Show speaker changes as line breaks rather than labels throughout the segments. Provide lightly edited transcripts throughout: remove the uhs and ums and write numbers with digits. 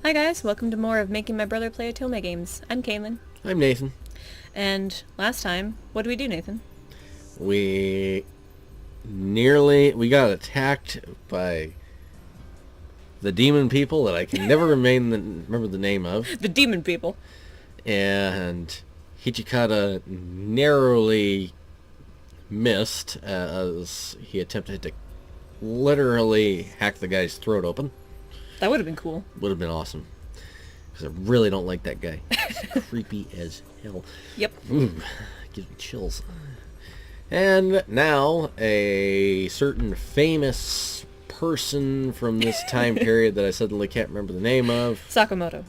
Hi guys, welcome to more of Making My Brother Play Otome games. I'm Kaylin.
I'm Nathan.
And last time, what did we do, Nathan?
We got attacked by the demon people that I can never remember the name of.
The demon people.
And Hichikata narrowly missed as he attempted to literally hack the guy's throat open.
That would have been cool.
Would have been awesome. Because I really don't like that guy. He's creepy as hell.
Yep.
Gives me chills. And now, a certain famous person from this time period that I suddenly can't remember the name of.
Sakamoto.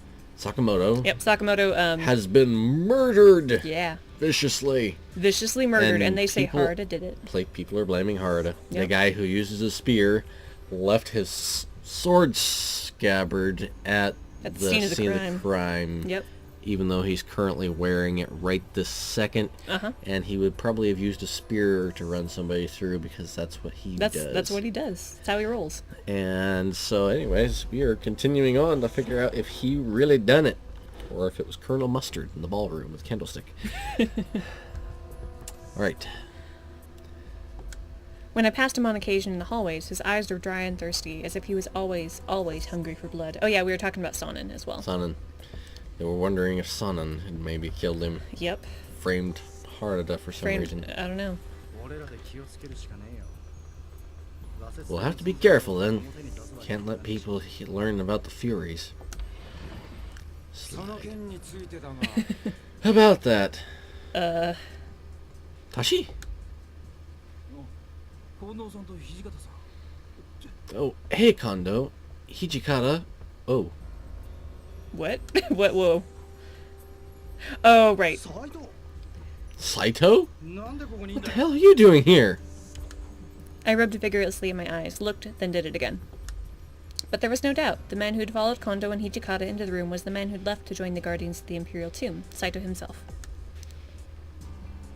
Yep, Sakamoto,
has been murdered.
Yeah.
Viciously.
Viciously murdered, and they say Harada did it.
People are blaming Harada.
Yep.
The guy who uses a spear left his sword scabbard at the scene of the crime.
Yep.
Even though he's currently wearing it right this second. And he would probably have used a spear to run somebody through because that's what he does.
That's what he does. That's how he rolls.
And so anyways, we are continuing on to figure out if he really done it. Or if it was Colonel Mustard in the ballroom with Candlestick. Alright.
When I passed him on occasion in the hallways, his eyes were dry and thirsty, as if he was always, always hungry for blood. Oh yeah, we were talking about Sonnen as well.
Sonnen. They were wondering if Sonnen had maybe killed him.
Yep.
Framed Harada for some reason.
I don't know.
We'll have to be careful then. Can't let people learn about the Furies. How about that? Tashi? Oh, hey Kondo. Hijikata. Oh.
What? What? Whoa. Oh, right.
Saito? What the hell are you doing here?
I rubbed vigorously in my eyes, looked, then did it again. But there was no doubt. The man who'd followed Kondo and Hijikata into the room was the man who'd left to join the Guardians of the Imperial Tomb, Saito himself.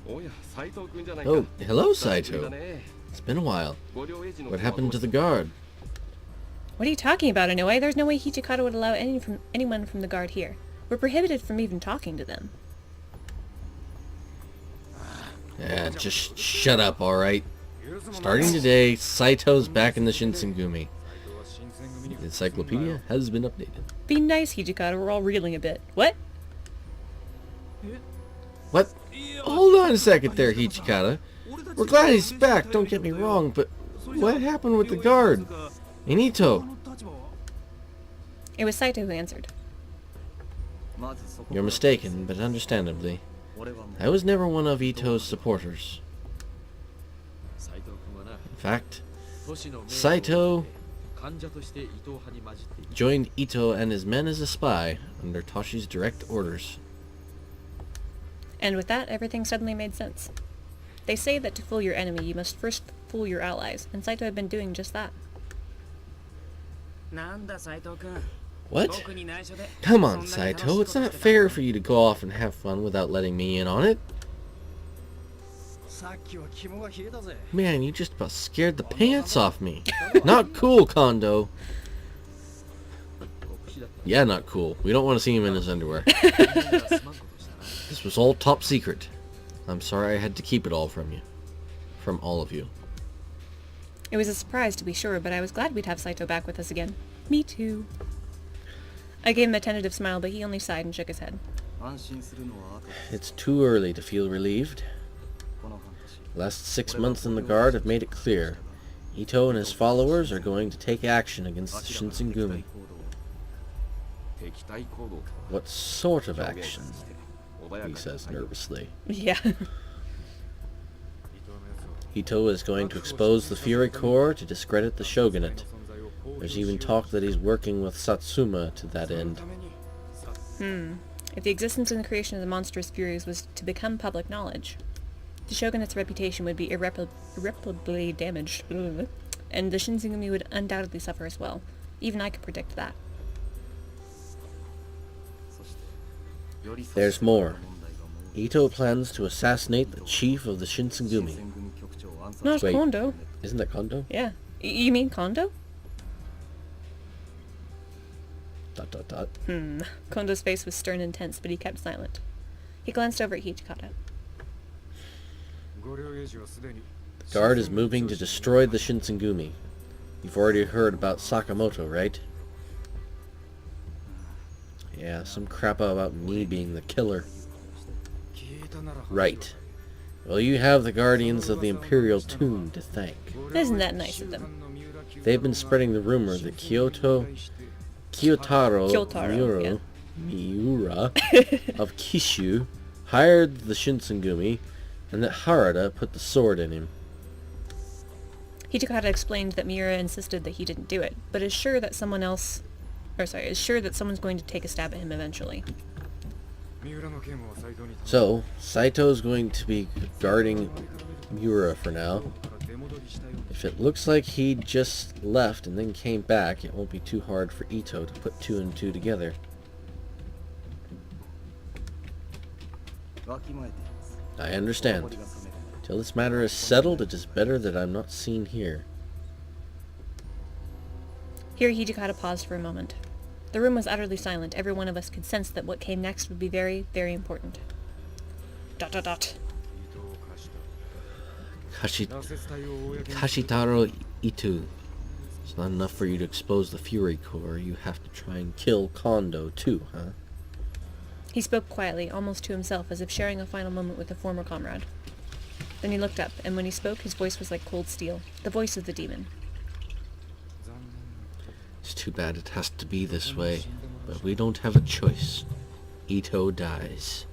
Oh, hello, Saito. It's been a while. What happened to the guard?
What are you talking about, Inoue? There's no way Hijikata would allow anyone from the guard here. We're prohibited from even talking to them.
Yeah, just shut up, alright? Starting today, Saito's back in the Shinsengumi. The encyclopedia has been updated.
Be nice, Hijikata. We're all reeling a bit. What?
What? Hold on a second there, Hijikata. We're glad he's back, don't get me wrong, but what happened with the guard? And Ito?
It was Saito who answered.
You're mistaken, but understandably. I was never one of Ito's supporters. In fact, Saito joined Ito and his men as a spy under Toshi's direct orders.
And with that, everything suddenly made sense. They say that to fool your enemy, you must first fool your allies, and Saito had been doing just that.
What? Come on, Saito. It's not fair for you to go off and have fun without letting me in on it. Man, you just about scared the pants off me. Not cool, Kondo. Yeah, not cool. We don't want to see him in his underwear. This was all top secret. I'm sorry I had to keep it all from you. From all of you.
It was a surprise, to be sure, but I was glad we'd have Saito back with us again. Me too. I gave him a tentative smile, but he only sighed and shook his head.
It's too early to feel relieved. The last 6 months in the guard have made it clear. Ito and his followers are going to take action against the Shinsengumi. What sort of action? He says nervously.
Yeah.
Ito is going to expose the Fury Corps to discredit the shogunate. There's even talk that he's working with Satsuma to that end.
If the existence and the creation of the monstrous Furies was to become public knowledge, the shogunate's reputation would be irreparably damaged, and the Shinsengumi would undoubtedly suffer as well. Even I could predict that.
There's more. Ito plans to assassinate the chief of the Shinsengumi.
Not
Wait,
Kondo.
Isn't that Kondo?
Yeah. You mean Kondo?
Dot dot dot.
Kondo's face was stern and tense, but he kept silent. He glanced over at Hijikata.
The guard is moving to destroy the Shinsengumi. You've already heard about Sakamoto, right? Yeah, some crap about me being the killer. Right. Well, you have the Guardians of the Imperial Tomb to thank.
Isn't that nice of them?
They've been spreading the rumor that Kyotaro Miura of Kishu hired the Shinsengumi, and that Harada put the sword in him.
Hijikata explained that Miura insisted that he didn't do it, but is sure that someone's going to take a stab at him eventually.
So, Saito's going to be guarding Miura for now. If it looks like he just left and then came back, it won't be too hard for Ito to put 2 and 2 together. I understand. Till this matter is settled, it is better that I'm not seen here.
Here Hijikata paused for a moment. The room was utterly silent. Every one of us could sense that what came next would be very, very important. ...
Kashitaro Ito. It's not enough for you to expose the Fury Corps. You have to try and kill Kondo too, huh?
He spoke quietly, almost to himself, as if sharing a final moment with a former comrade. Then he looked up, and when he spoke, his voice was like cold steel, the voice of the demon.
It's too bad it has to be this way, but we don't have a choice. Ito dies.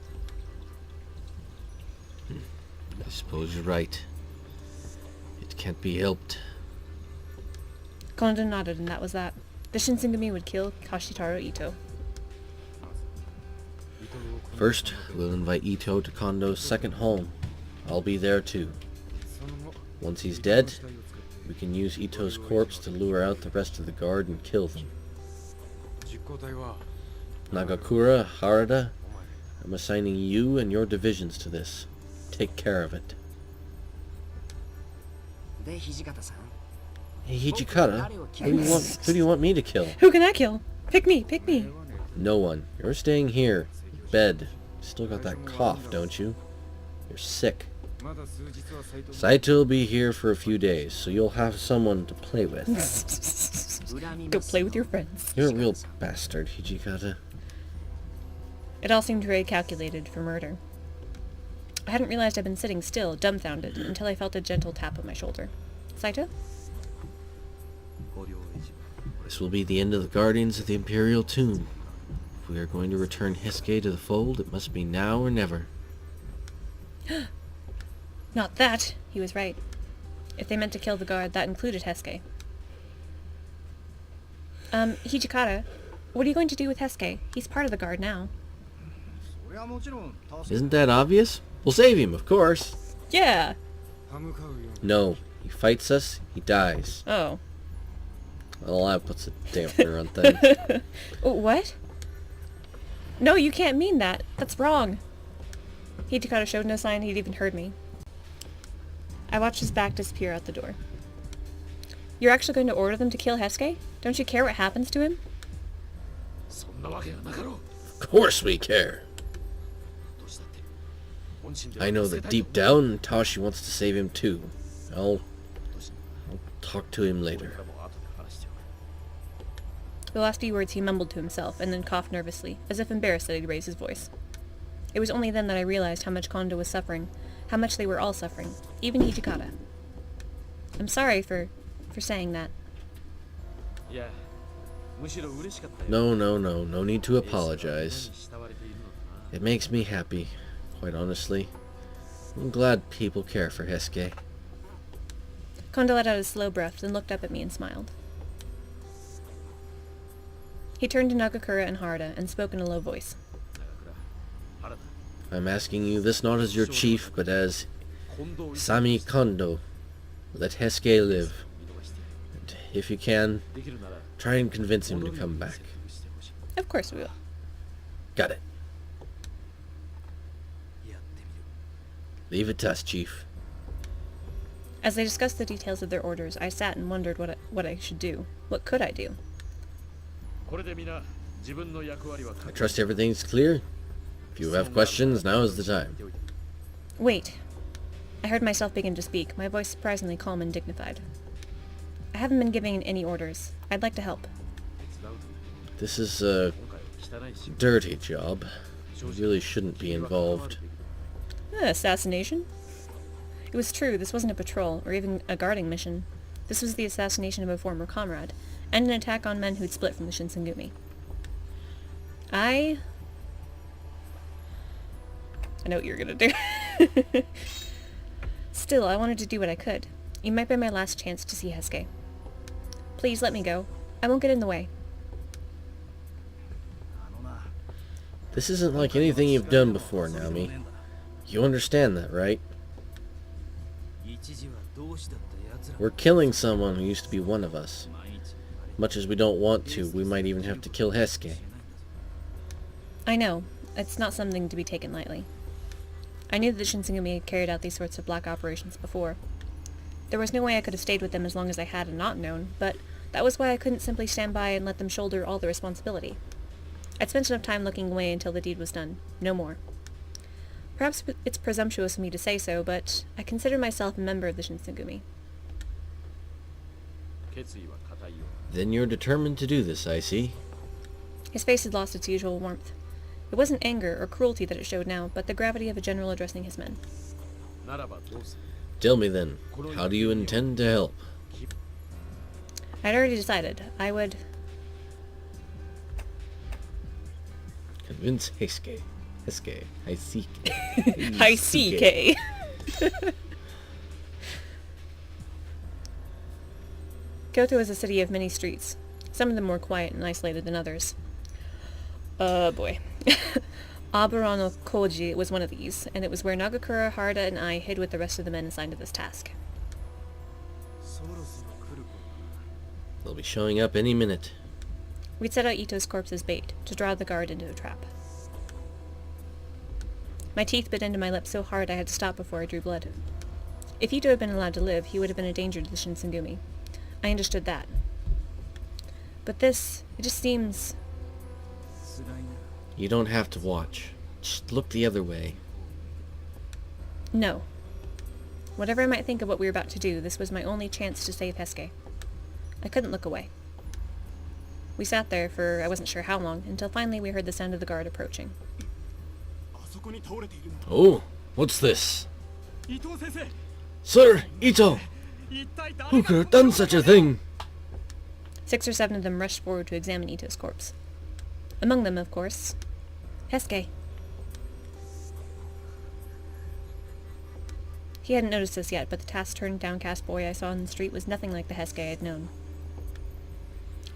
I suppose you're right. It can't be helped.
Kondo nodded, and that was that. The Shinsengumi would kill Kashitaro Ito.
First, we'll invite Ito to Kondo's second home. I'll be there too. Once he's dead, we can use Ito's corpse to lure out the rest of the guard and kill them. Nagakura, Harada, I'm assigning you and your divisions to this. Take care of it. Hey Hijikata, who do you want me to kill?
Who can I kill? Pick me, pick me.
No one. You're staying here. Bed. Still got that cough, don't you? You're sick. Saito will be here for a few days, so you'll have someone to play with.
Go play with your friends.
You're a real bastard, Hijikata.
It all seemed very calculated for murder. I hadn't realized I'd been sitting still, dumbfounded, until I felt a gentle tap on my shoulder. Saito?
This will be the end of the Guardians of the Imperial Tomb. If we are going to return Hesuke to the fold, it must be now or never.
Not that! He was right. If they meant to kill the guard, that included Hesuke. Hijikata, what are you going to do with Hesuke? He's part of the guard now.
Isn't that obvious? We'll save him, of course.
Yeah!
No. He fights us, he dies.
Oh.
Well, that puts a dampener on things.
What? No, you can't mean that. That's wrong. Hijikata showed no sign he'd even heard me. I watched his back disappear out the door. You're actually going to order them to kill Hesuke? Don't you care what happens to him?
Of course we care. I know that deep down, Tashi wants to save him too. I'll talk to him later.
The last few words he mumbled to himself, and then coughed nervously, as if embarrassed that he'd raised his voice. It was only then that I realized how much Kondo was suffering, how much they were all suffering, even Hijikata. I'm sorry for saying that.
No need to apologize. It makes me happy, quite honestly. I'm glad people care for Hesuke.
Kondo let out a slow breath, then looked up at me and smiled. He turned to Nagakura and Harada and spoke in a low voice.
I'm asking you this not as your chief, but as Sami Kondo. Let Hesuke live. And if you can, try and convince him to come back.
Of course we will.
Got it. Leave it to us, Chief.
As they discussed the details of their orders, I sat and wondered what I should do. What could I do?
I trust everything's clear. If you have questions, now is the time.
Wait. I heard myself begin to speak, my voice surprisingly calm and dignified. I haven't been giving any orders. I'd like to help.
This is a dirty job. You really shouldn't be involved.
Assassination? It was true, this wasn't a patrol, or even a guarding mission. This was the assassination of a former comrade, and an attack on men who'd split from the Shinsengumi. I know what you're gonna do. Still, I wanted to do what I could. You might be my last chance to see Hesuke. Please let me go. I won't get in the way.
This isn't like anything you've done before, Naomi. You understand that, right? We're killing someone who used to be one of us. Much as we don't want to, we might even have to kill Hesuke.
I know. It's not something to be taken lightly. I knew that the Shinsengumi had carried out these sorts of black operations before. There was no way I could have stayed with them as long as I had and not known, but that was why I couldn't simply stand by and let them shoulder all the responsibility. I'd spent enough time looking away until the deed was done. No more. Perhaps it's presumptuous of me to say so, but I consider myself a member of the Shinsengumi.
Then you're determined to do this, I see.
His face had lost its usual warmth. It wasn't anger or cruelty that it showed now, but the gravity of a general addressing his men.
Tell me then, how do you intend to help?
I'd already decided. I would...
Convince Heisuke. Heisuke.
Heisuke. Kyoto is a city of many streets, some of them more quiet and isolated than others. Boy. Aburano Koji was one of these, and it was where Nagakura, Harada, and I hid with the rest of the men assigned to this task.
They'll be showing up any minute.
We'd set out Ito's corpse as bait, to draw the guard into a trap. My teeth bit into my lips so hard I had to stop before I drew blood. If Ito had been allowed to live, he would have been a danger to the Shinsengumi. I understood that. But this, it just seems...
You don't have to watch. Just look the other way.
No. Whatever I might think of what we were about to do, this was my only chance to save Hesuke. I couldn't look away. We sat there for I wasn't sure how long, until finally we heard the sound of the guard approaching.
Oh, what's this? Sir, Ito! Who could have done such a thing?
6 or 7 of them rushed forward to examine Ito's corpse. Among them, of course, Hesuke. He hadn't noticed this yet, but the taciturn, downcast boy I saw in the street was nothing like the Hesuke I had known.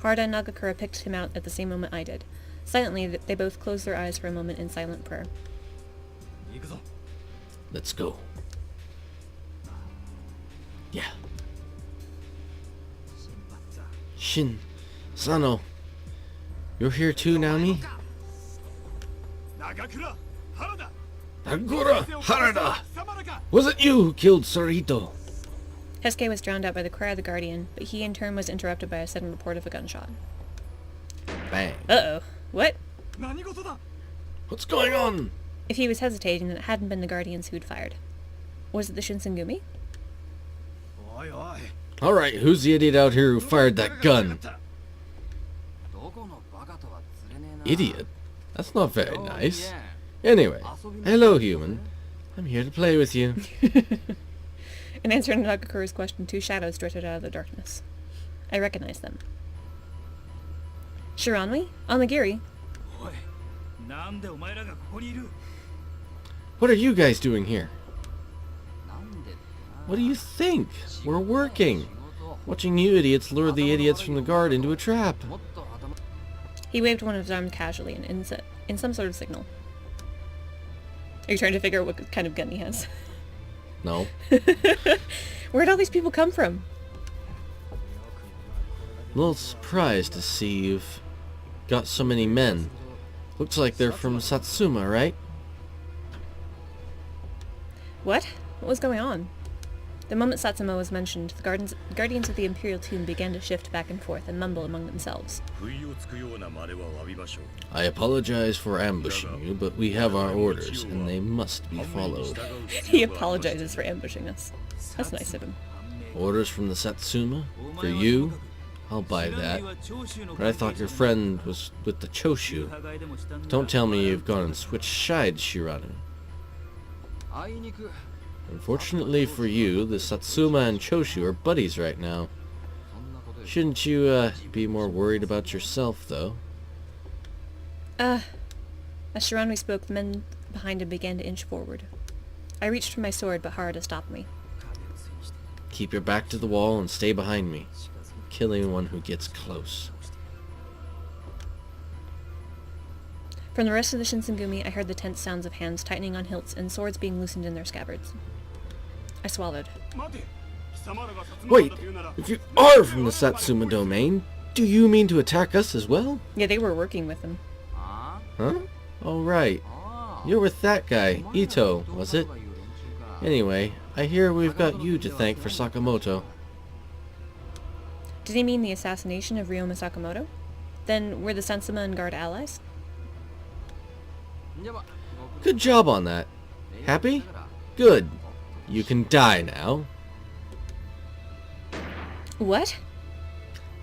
Harada and Nagakura picked him out at the same moment I did. Silently, they both closed their eyes for a moment in silent prayer.
Let's go. Yeah. Shin, Sano. You're here too, Naomi? Nagakura! Harada! Was it you who killed Sarito?
Hesuke was drowned out by the cry of the guardian, but he in turn was interrupted by a sudden report of a gunshot.
Bang.
Uh-oh. What?
What's going on?
If he was hesitating, then it hadn't been the guardians who'd fired. Was it the Shinsengumi?
Alright, who's the idiot out here who fired that gun? Idiot? That's not very nice. Anyway, hello human. I'm here to play with you.
In answer to Nagakura's question, 2 shadows drifted out of the darkness. I recognized them. Shiranui? Amagiri?
What are you guys doing here? What do you think? We're working. Watching you idiots lure the idiots from the guard into a trap.
He waved one of his arms casually in some sort of signal. Are you trying to figure out what kind of gun he has?
No.
Where'd all these people come from?
I'm a little surprised to see you've got so many men. Looks like they're from Satsuma, right?
What? What was going on? The moment Satsuma was mentioned, the guardians of the Imperial Tomb began to shift back and forth and mumble among themselves.
I apologize for ambushing you, but we have our orders, and they must be followed.
He apologizes for ambushing us. That's nice of him.
Orders from the Satsuma? For you? I'll buy that. But I thought your friend was with the Choshu. Don't tell me you've gone and switched sides, Shiranu. Unfortunately for you, the Satsuma and Choshu are buddies right now. Shouldn't you, be more worried about yourself, though?
As Shiranu spoke, the men behind him began to inch forward. I reached for my sword, but Harada stopped me.
Keep your back to the wall and stay behind me. Killing one who gets close.
From the rest of the Shinsengumi, I heard the tense sounds of hands tightening on hilts and swords being loosened in their scabbards. I swallowed.
Wait, if you are from the Satsuma domain, do you mean to attack us as well?
Yeah, they were working with them.
Huh? Oh, right. You're with that guy, Ito, was it? Anyway, I hear we've got you to thank for Sakamoto.
Did he mean the assassination of Ryoma Sakamoto? Then were the Satsuma and Guard allies?
Good job on that. Happy? Good. You can die now.
What?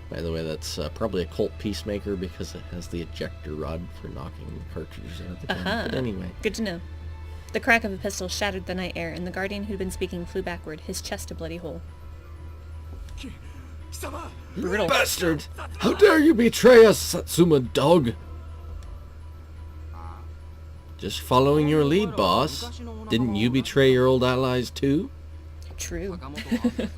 By the way, that's probably a Colt Peacemaker because it has the ejector rod for knocking the cartridges out of the gun. But anyway.
Good to know. The crack of a pistol shattered the night air, and the guardian who'd been speaking flew backward, his chest a bloody hole. Brutal.
Bastard! How dare you betray us, Satsuma dog! Just following your lead, boss. Didn't you betray your old allies too?
True.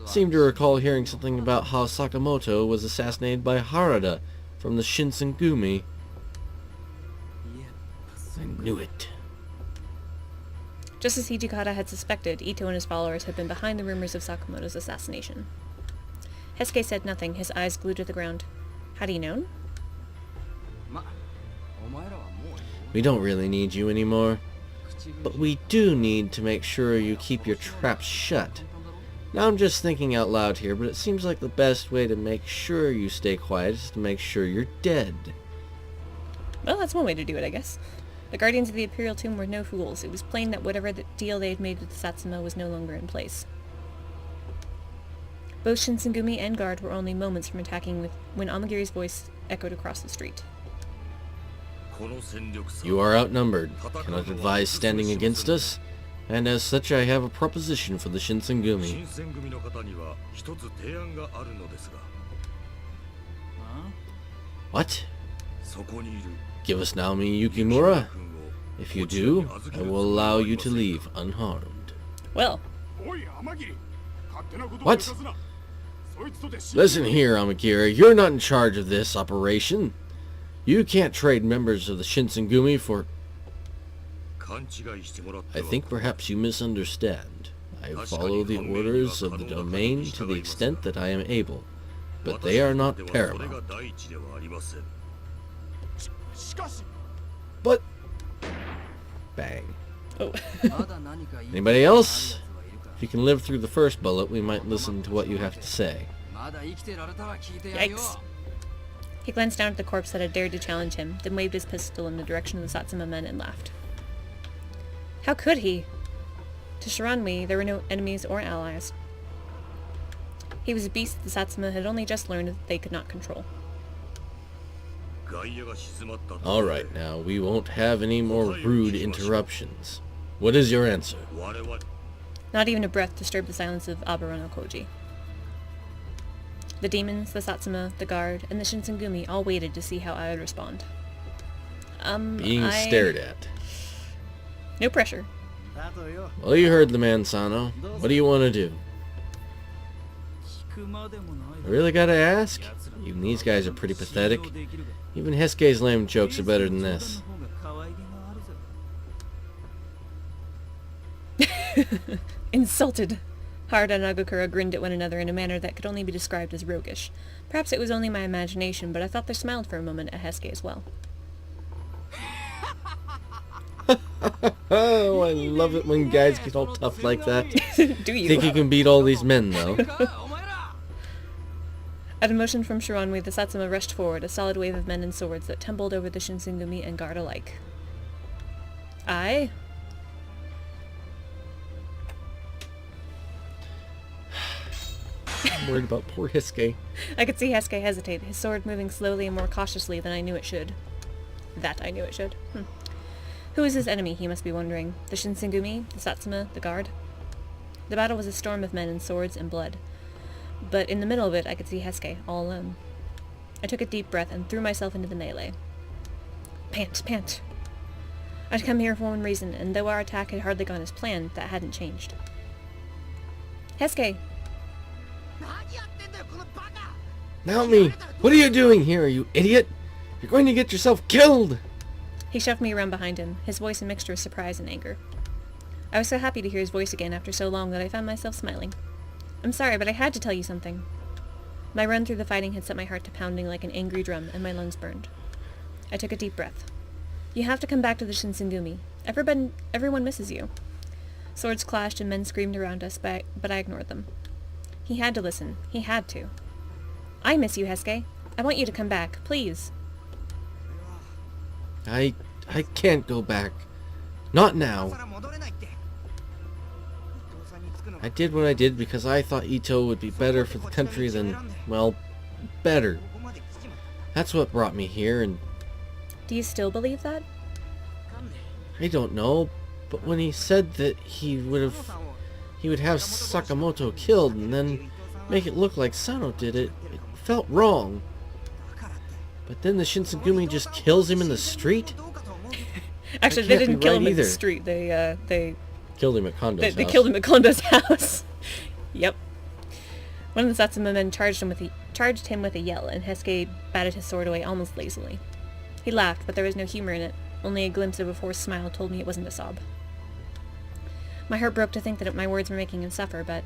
Seem to recall hearing something about how Sakamoto was assassinated by Harada from the Shinsengumi. I knew it.
Just as Hijikata had suspected, Ito and his followers had been behind the rumors of Sakamoto's assassination. Hesuke said nothing, his eyes glued to the ground. Had he known?
We don't really need you anymore. But we do need to make sure you keep your traps shut. Now I'm just thinking out loud here, but it seems like the best way to make sure you stay quiet is to make sure you're dead.
Well, that's one way to do it, I guess. The Guardians of the Imperial Tomb were no fools. It was plain that whatever the deal they had made with the Satsuma was no longer in place. Both Shinsengumi and Guard were only moments from attacking when Amagiri's voice echoed across the street.
You are outnumbered, cannot advise standing against us, and as such I have a proposition for the Shinsengumi. What? Give us Naomi Yukimura? If you do, I will allow you to leave unharmed.
Well.
What? Listen here, Amagiri, you're not in charge of this operation. You can't trade members of the Shinsengumi for... I think perhaps you misunderstand. I follow the orders of the domain to the extent that I am able, but they are not paramount. But... Bang.
Oh.
Anybody else? If you can live through the first bullet, we might listen to what you have to say.
Yikes. He glanced down at the corpse that had dared to challenge him, then waved his pistol in the direction of the Satsuma men and laughed. How could he? To Shiranui, there were no enemies or allies. He was a beast the Satsuma had only just learned that they could not control.
Alright now, we won't have any more rude interruptions. What is your answer?
Not even a breath disturbed the silence of Aberon Koji. The demons, the Satsuma, the guard, and the Shinsengumi all waited to see how I would respond.
Being stared at.
No pressure.
Well, you heard the man, Sano. What do you want to do? I really gotta ask? Even these guys are pretty pathetic. Even Hesuke's lame jokes are better than this.
Insulted. Harada and Nagakura grinned at one another in a manner that could only be described as roguish. Perhaps it was only my imagination, but I thought they smiled for a moment at Hesuke as well.
Oh, I love it when guys get all tough like that.
Do you?
Think you can beat all these men, though.
At a motion from Shiranui, the Satsuma rushed forward, a solid wave of men and swords that tumbled over the Shinsengumi and guard alike. I?
I'm worried about poor Hiske.
I could see Hesuke hesitate, his sword moving slowly and more cautiously than I knew it should. That I knew it should. Who is his enemy, he must be wondering. The Shinsengumi? The Satsuma? The guard? The battle was a storm of men and swords and blood. But in the middle of it, I could see Hesuke, all alone. I took a deep breath and threw myself into the melee. Pant, pant. I'd come here for one reason, and though our attack had hardly gone as planned, that hadn't changed. Hesuke!
Naomi, what are you doing here, you idiot? You're going to get yourself killed!
He shoved me around behind him, his voice a mixture of surprise and anger. I was so happy to hear his voice again after so long that I found myself smiling. I'm sorry, but I had to tell you something. My run through the fighting had set my heart to pounding like an angry drum, and my lungs burned. I took a deep breath. You have to come back to the Shinsengumi. Everyone misses you. Swords clashed and men screamed around us, but I ignored them. He had to listen. He had to. I miss you, Hesuke. I want you to come back, please.
I can't go back. Not now. I did what I did because I thought Ito would be better for the country than, well, better. That's what brought me here, and...
Do you still believe that?
I don't know, but when he said that he would have Sakamoto killed and then make it look like Sano did it, it felt wrong. But then the Shinsengumi just kills him in the street?
Actually, they didn't kill him in the street. They
killed him at Kondo's house.
They killed him at Kondo's house. Yep. One of the Satsuma men charged him with a yell, and Hesuke batted his sword away almost lazily. He laughed, but there was no humor in it. Only a glimpse of a forced smile told me it wasn't a sob. My heart broke to think that my words were making him suffer, but...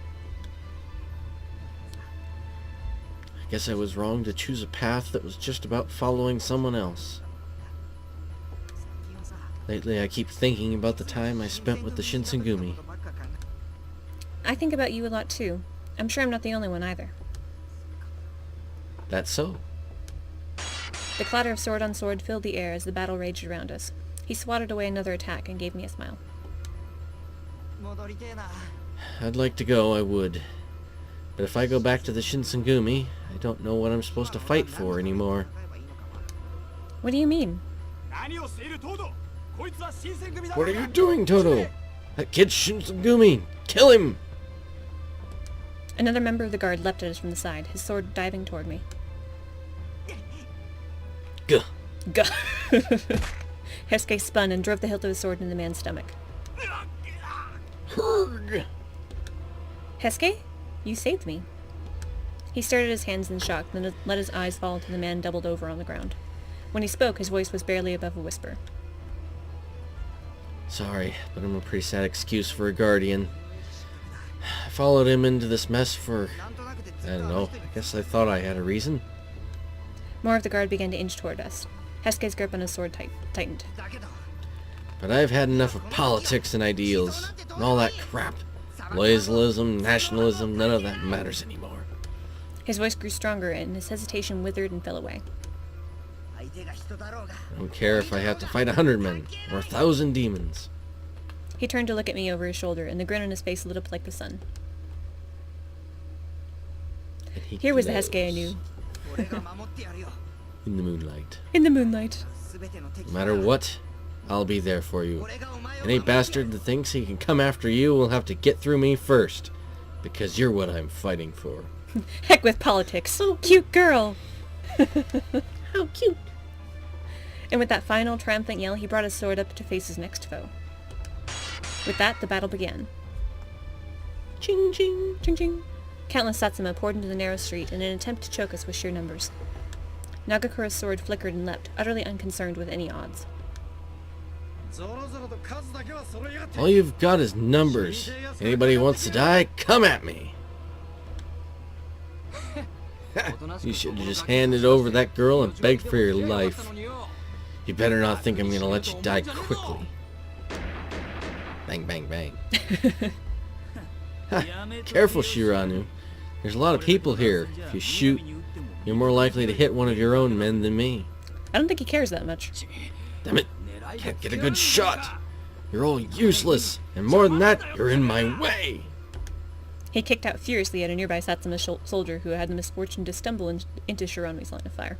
I guess I was wrong to choose a path that was just about following someone else. Lately, I keep thinking about the time I spent with the Shinsengumi.
I think about you a lot, too. I'm sure I'm not the only one, either.
That's so.
The clatter of sword on sword filled the air as the battle raged around us. He swatted away another attack and gave me a smile.
I'd like to go, I would. But if I go back to the Shinsengumi, I don't know what I'm supposed to fight for anymore.
What do you mean?
What are you doing, Toto? That kid's Shinsengumi! Kill him!
Another member of the guard leapt at us from the side, his sword diving toward me.
Gah!
Gah! Hesuke spun and drove the hilt of his sword into the man's stomach.
Hurg!
Hesuke? You saved me. He stared at his hands in shock, then let his eyes fall until the man doubled over on the ground. When he spoke, his voice was barely above a whisper.
Sorry, but I'm a pretty sad excuse for a guardian. I followed him into this mess for... I don't know, I guess I thought I had a reason.
More of the guard began to inch toward us. Hesuke's grip on his sword tightened.
But I've had enough of politics and ideals, and all that crap. Loyalism, nationalism, none of that matters anymore.
His voice grew stronger, and his hesitation withered and fell away.
I don't care if I have to fight 100 men, or 1,000 demons.
He turned to look at me over his shoulder, and the grin on his face lit up like the sun. Here was the Hesuke I knew.
In the moonlight.
In the moonlight.
No matter what, I'll be there for you. Any bastard that thinks he can come after you will have to get through me first, because you're what I'm fighting for.
Heck with politics. Oh, cute girl. How cute. And with that final triumphant yell, he brought his sword up to face his next foe. With that, the battle began. Ching ching, ching ching. Countless Satsuma poured into the narrow street in an attempt to choke us with sheer numbers. Nagakura's sword flickered and leapt, utterly unconcerned with any odds.
All you've got is numbers. Anybody who wants to die, come at me. You should have just handed over that girl and begged for your life. You better not think I'm gonna let you die quickly. Bang, bang, bang. Ha! Careful, Shiranu. There's a lot of people here. If you shoot, you're more likely to hit one of your own men than me.
I don't think he cares that much.
Damn it! Can't get a good shot! You're all useless, and more than that, you're in my way!
He kicked out furiously at a nearby Satsuma soldier who had the misfortune to stumble into Shiranui's line of fire.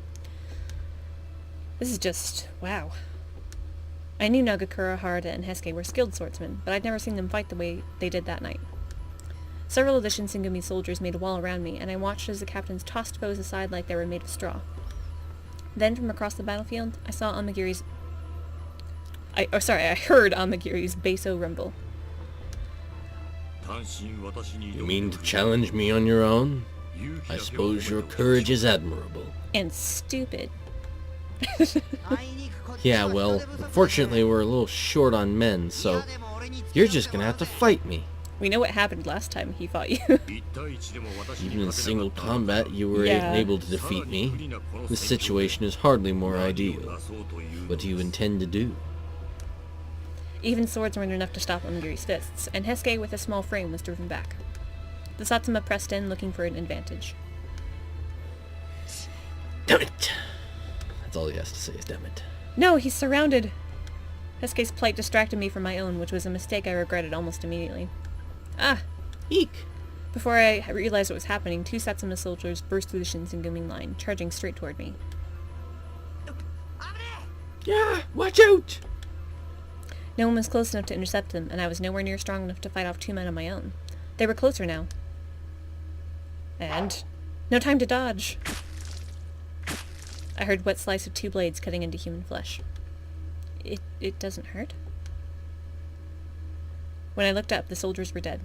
This is just... wow. I knew Nagakura, Harada, and Hesuke were skilled swordsmen, but I'd never seen them fight the way they did that night. Several of the Shinsengumi soldiers made a wall around me, and I watched as the captains tossed foes aside like they were made of straw. Then, from across the battlefield, I saw Amagiri's... I heard Amagiri's basso rumble.
You mean to challenge me on your own? I suppose your courage is admirable.
And stupid.
Yeah, well, unfortunately we're a little short on men, so you're just gonna have to fight me.
We know what happened last time he fought you.
Even in single combat, you were able to defeat me. This situation is hardly more ideal. What do you intend to do?
Even swords weren't enough to stop Amagiri's fists, and Hesuke with a small frame was driven back. The Satsuma pressed in, looking for an advantage.
Damn it! That's all he has to say is damn it.
No, he's surrounded! Hesuke's plight distracted me from my own, which was a mistake I regretted almost immediately. Ah!
Eek!
Before I realized what was happening, 2 Satsuma soldiers burst through the Shinsengumi line, charging straight toward me.
Yeah! Watch out!
No one was close enough to intercept them, and I was nowhere near strong enough to fight off 2 men on my own. They were closer now. And... no time to dodge! I heard wet slice of 2 blades cutting into human flesh. It doesn't hurt? When I looked up, the soldiers were dead.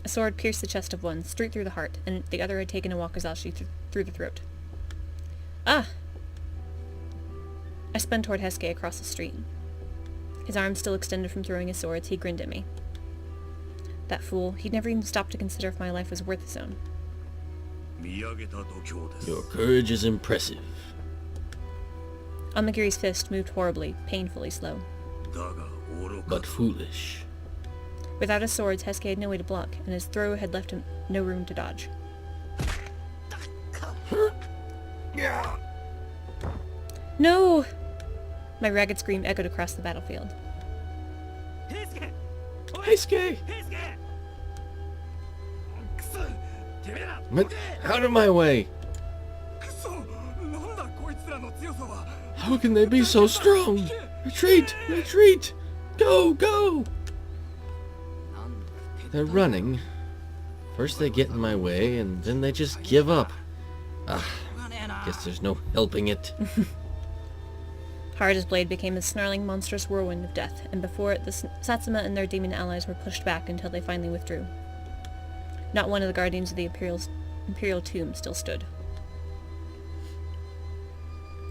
A sword pierced the chest of one, straight through the heart, and the other had taken a wakizashi through the throat. Ah! I spun toward Hesuke across the street. His arms still extended from throwing his swords, he grinned at me. That fool, he'd never even stopped to consider if my life was worth his own.
Your courage is impressive.
Amagiri's fist moved horribly, painfully slow.
But foolish.
Without his swords, Hesuke had no way to block, and his throw had left him no room to dodge. No! My ragged scream echoed across the battlefield.
Heisuke! Out of my way! How can they be so strong? Retreat! Retreat! Go! Go! They're running. First they get in my way, and then they just give up. Guess there's no helping it.
Harada's blade became a snarling, monstrous whirlwind of death, and before it the Satsuma and their demon allies were pushed back until they finally withdrew. Not one of the guardians of the Imperial tomb still stood.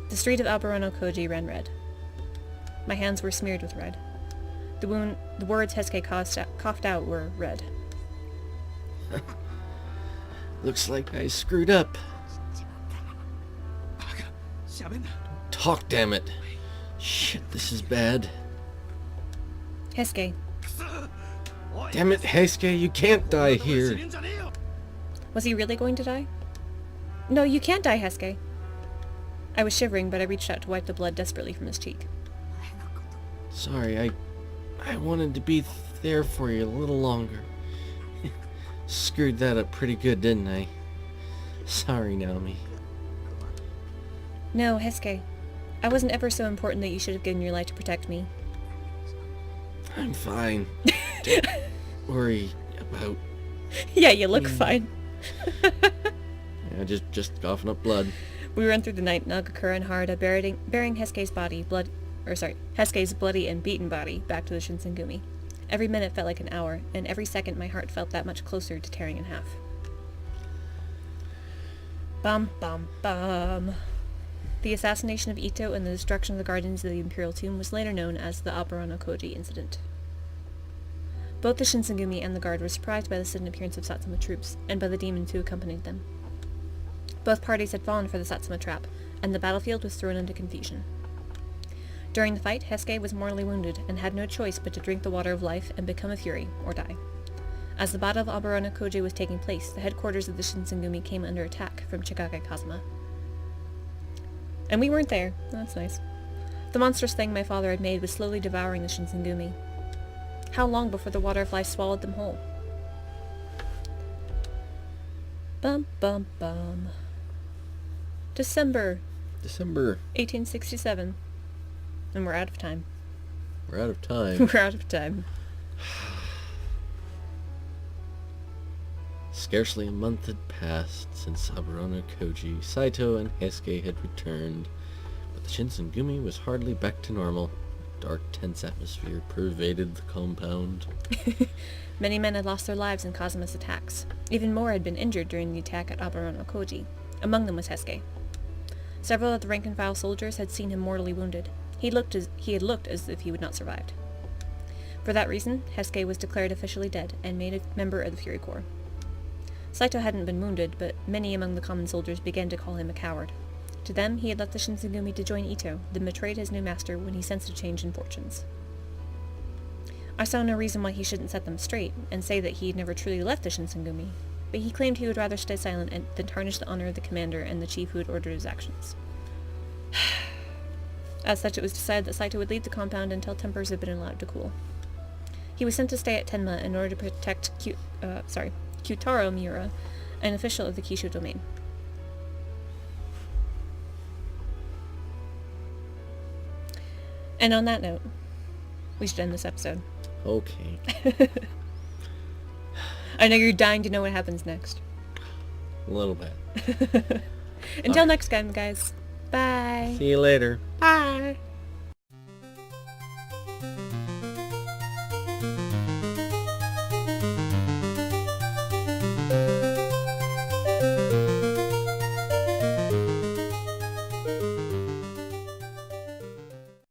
The street of Alberono Koji ran red. My hands were smeared with red. The words Hesuke coughed out were red.
Looks like I screwed up. Talk, damn it. Shit, this is bad.
Hesuke.
Damn it, Heisuke, you can't die here.
Was he really going to die? No, you can't die, Hesuke. I was shivering, but I reached out to wipe the blood desperately from his cheek.
Sorry, I wanted to be there for you a little longer. Screwed that up pretty good, didn't I? Sorry, Naomi.
No, Hesuke. I wasn't ever so important that you should have given your life to protect me.
I'm fine. Don't worry about...
Yeah, you look fine.
Yeah, just coughing up blood.
We ran through the night, Nagakura and Harada bearing Hesuke's Hesuke's bloody and beaten body back to the Shinsengumi. Every minute felt like an hour, and every second my heart felt that much closer to tearing in half. Bum bum bum. The assassination of Ito and the destruction of the guardians of the Imperial Tomb was later known as the Alberono Koji incident. Both the Shinsengumi and the guard were surprised by the sudden appearance of Satsuma troops, and by the demons who accompanied them. Both parties had fallen for the Satsuma trap, and the battlefield was thrown into confusion. During the fight, Hesuke was mortally wounded and had no choice but to drink the water of life and become a fury, or die. As the Battle of Aberonikoji was taking place, the headquarters of the Shinsengumi came under attack from Chikage Kazuma. And we weren't there. That's nice. The monstrous thing my father had made was slowly devouring the Shinsengumi. How long before the water of life swallowed them whole? Bum bum bum. December 1867. And we're out of time.
We're out of time.
We're out of time.
Scarcely a month had passed since Aberonikoji, Saito, and Heisuke had returned, but the Shinsengumi was hardly back to normal. A dark, tense atmosphere pervaded the compound.
Many men had lost their lives in Kazuma's attacks. Even more had been injured during the attack at Aberonikoji. Among them was Heisuke. Several of the rank-and-file soldiers had seen him mortally wounded. He had looked as if he would not survive. For that reason, Heisuke was declared officially dead and made a member of the Fury Corps. Saito hadn't been wounded, but many among the common soldiers began to call him a coward. To them, he had left the Shinsengumi to join Ito, then betrayed his new master when he sensed a change in fortunes. I saw no reason why he shouldn't set them straight, and say that he had never truly left the Shinsengumi, but he claimed he would rather stay silent than tarnish the honor of the commander and the chief who had ordered his actions. As such, it was decided that Saito would leave the compound until tempers had been allowed to cool. He was sent to stay at Tenma in order to protect Kyutaro Miura, an official of the Kishu domain. And on that note, we should end this episode.
Okay.
I know you're dying to know what happens next.
A little bit.
Until next time, guys. Bye.
See you later.
Bye.